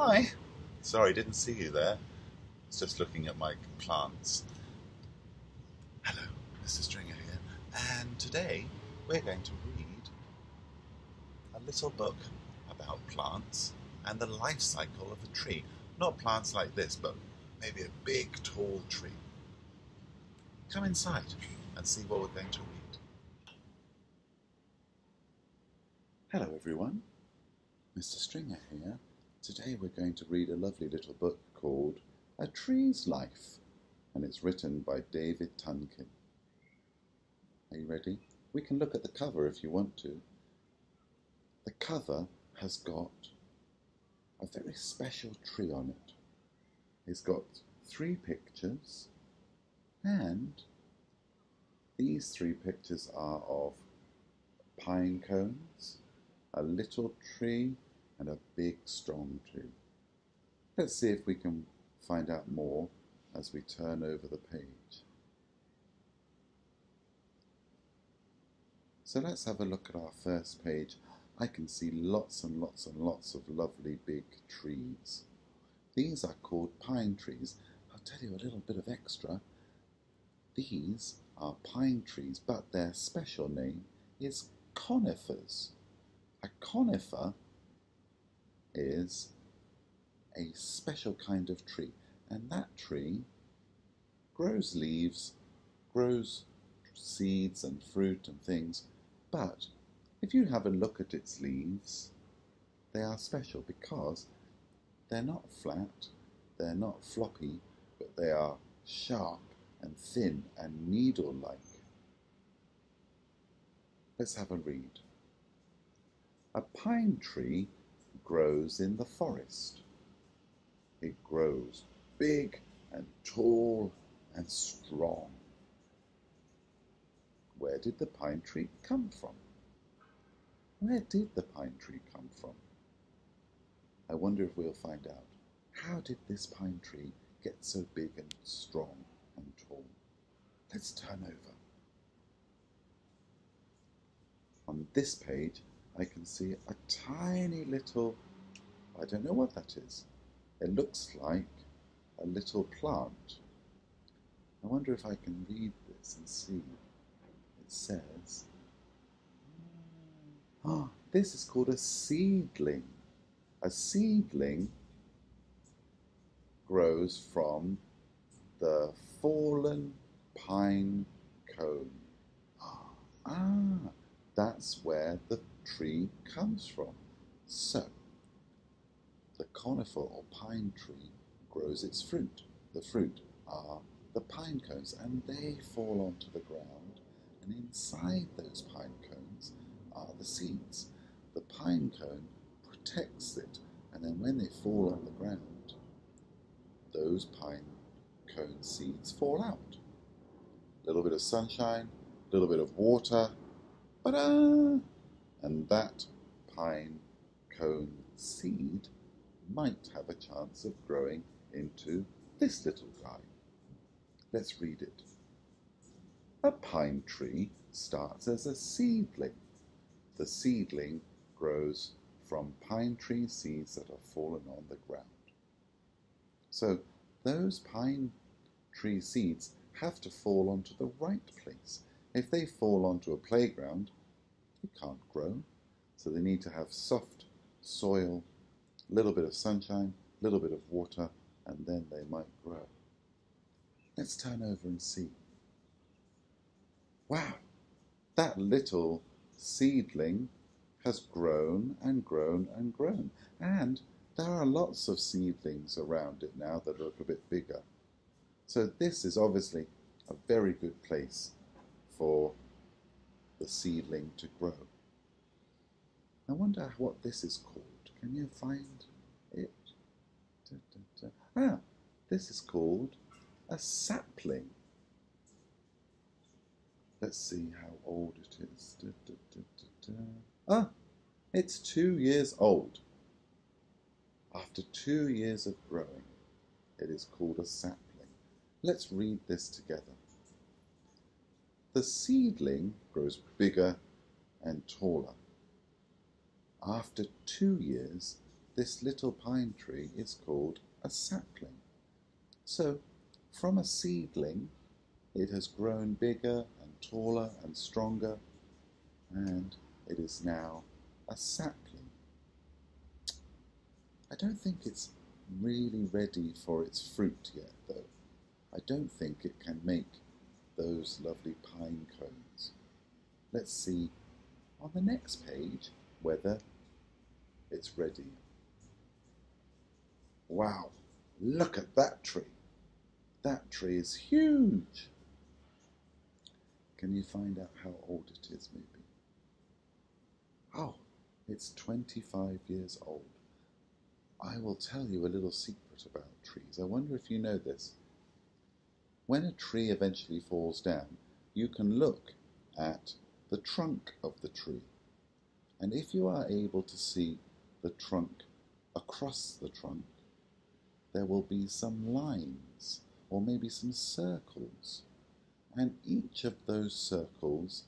Hi. Sorry, didn't see you there. I was just looking at my plants. Hello, Mr. Stringer here. And today we're going to read a little book about plants and the life cycle of a tree. Not plants like this, but maybe a big, tall tree. Come inside and see what we're going to read. Hello everyone, Mr. Stringer here. Today we're going to read a lovely little book called A Tree's Life, and it's written by David Tunkin. Are you ready? We can look at the cover if you want to. The cover has got a very special tree on it. It's got 3 pictures, and these 3 pictures are of pine cones, a little tree, and a big strong tree. Let's see if we can find out more as we turn over the page. So let's have a look at our first page. I can see lots and lots and lots of lovely big trees. These are called pine trees. I'll tell you a little bit of extra. These are pine trees, but their special name is conifers. A conifer is a special kind of tree, and that tree grows leaves, grows seeds and fruit and things, but if you have a look at its leaves, they are special because they're not flat, they're not floppy, but they are sharp and thin and needle-like. Let's have a read. A pine tree grows in the forest. It grows big and tall and strong. Where did the pine tree come from? Where did the pine tree come from? I wonder if we'll find out. How did this pine tree get so big and strong and tall? Let's turn over. On this page, I can see a tiny little, I don't know what that is. It looks like a little plant. I wonder if I can read this and see. It says, this is called a seedling. A seedling grows from the fallen pine cone. That's where the tree comes from. So, the conifer or pine tree grows its fruit. The fruit are the pine cones, and they fall onto the ground, and inside those pine cones are the seeds. The pine cone protects it, and then when they fall on the ground, those pine cone seeds fall out. A little bit of sunshine, a little bit of water, and that pine cone seed might have a chance of growing into this little guy. Let's read it. A pine tree starts as a seedling. The seedling grows from pine tree seeds that have fallen on the ground. So those pine tree seeds have to fall onto the right place. If they fall onto a playground, they can't grow. So they need to have soft soil, a little bit of sunshine, a little bit of water, and then they might grow. Let's turn over and see. Wow, that little seedling has grown and grown and grown. And there are lots of seedlings around it now that look a bit bigger. So this is obviously a very good place for the seedling to grow. I wonder what this is called. Can you find it? This is called a sapling. Let's see how old it is. It's 2 years old. After 2 years of growing, it is called a sapling. Let's read this together. The seedling grows bigger and taller. After 2 years, this little pine tree is called a sapling. So from a seedling, it has grown bigger and taller and stronger, and it is now a sapling. I don't think it's really ready for its fruit yet, though. I don't think it can make those lovely pine cones. Let's see on the next page whether it's ready. Wow, look at that tree. That tree is huge. Can you find out how old it is, maybe? Oh, it's 25 years old. I will tell you a little secret about trees. I wonder if you know this. When a tree eventually falls down, you can look at the trunk of the tree. And if you are able to see the trunk across the trunk, there will be some lines or maybe some circles. And each of those circles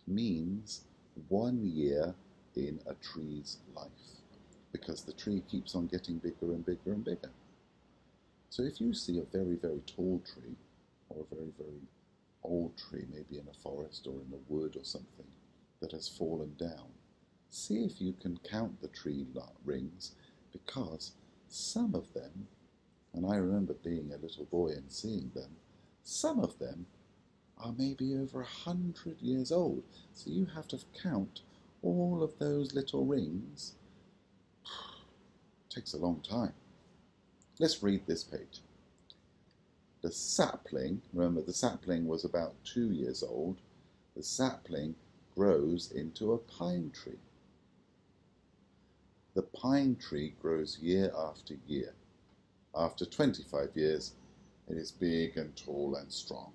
means 1 year in a tree's life, because the tree keeps on getting bigger and bigger and bigger. So if you see a very, very tall tree, or a very, very old tree, maybe in a forest or in a wood or something, that has fallen down, see if you can count the tree rings, because some of them, and I remember being a little boy and seeing them, some of them are maybe over 100 years old. So you have to count all of those little rings. It takes a long time. Let's read this page. The sapling, remember the sapling was about 2 years old, the sapling grows into a pine tree. The pine tree grows year after year. After 25 years, it is big and tall and strong.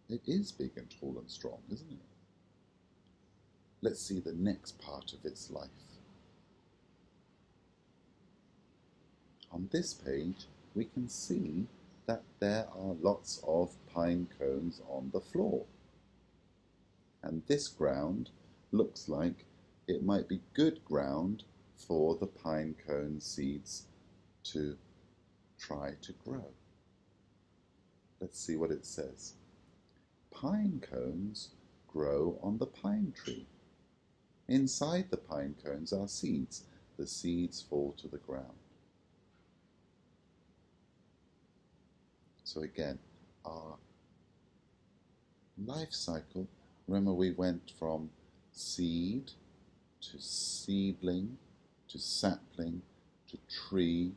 It is big and tall and strong, isn't it? Let's see the next part of its life. On this page, we can see that there are lots of pine cones on the floor. And this ground looks like it might be good ground for the pine cone seeds to try to grow. Let's see what it says. Pine cones grow on the pine tree. Inside the pine cones are seeds. The seeds fall to the ground. So again, our life cycle, remember we went from seed to seedling to sapling to tree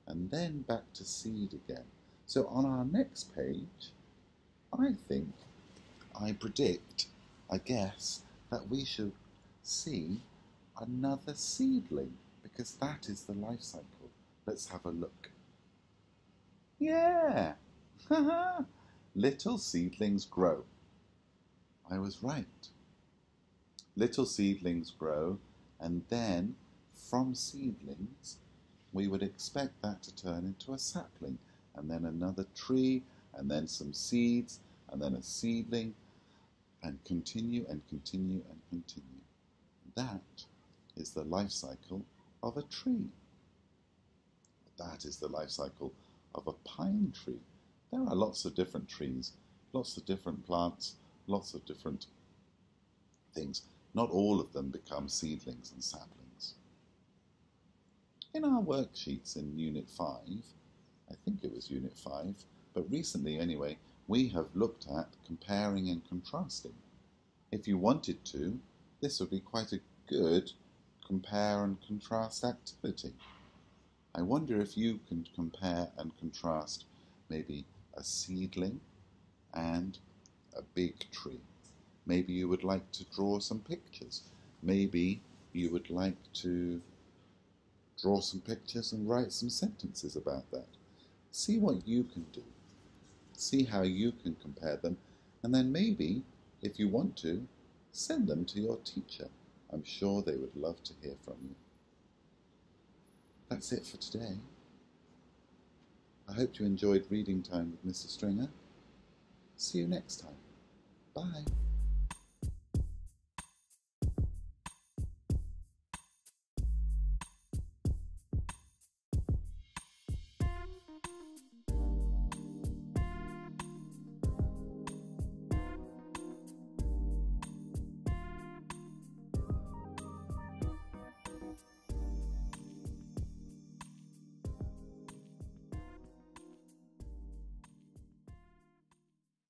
and then back to seed again. So on our next page, I predict, I guess, that we should see another seedling, because that is the life cycle. Let's have a look. Yeah! Little seedlings grow. I was right. Little seedlings grow, and then from seedlings we would expect that to turn into a sapling, and then another tree, and then some seeds, and then a seedling, and continue and continue and continue. That is the life cycle of a tree. That is the life cycle of a pine tree. There are lots of different trees, lots of different plants, lots of different things. Not all of them become seedlings and saplings. In our worksheets in Unit 5, I think it was Unit 5, but recently anyway, we have looked at comparing and contrasting. If you wanted to, this would be quite a good compare and contrast activity. I wonder if you can compare and contrast maybe a seedling and a big tree. Maybe you would like to draw some pictures. Maybe you would like to draw some pictures and write some sentences about that. See what you can do. See how you can compare them, and then maybe, if you want to, send them to your teacher. I'm sure they would love to hear from you. That's it for today. I hope you enjoyed reading time with Mr. Stringer. See you next time. Bye.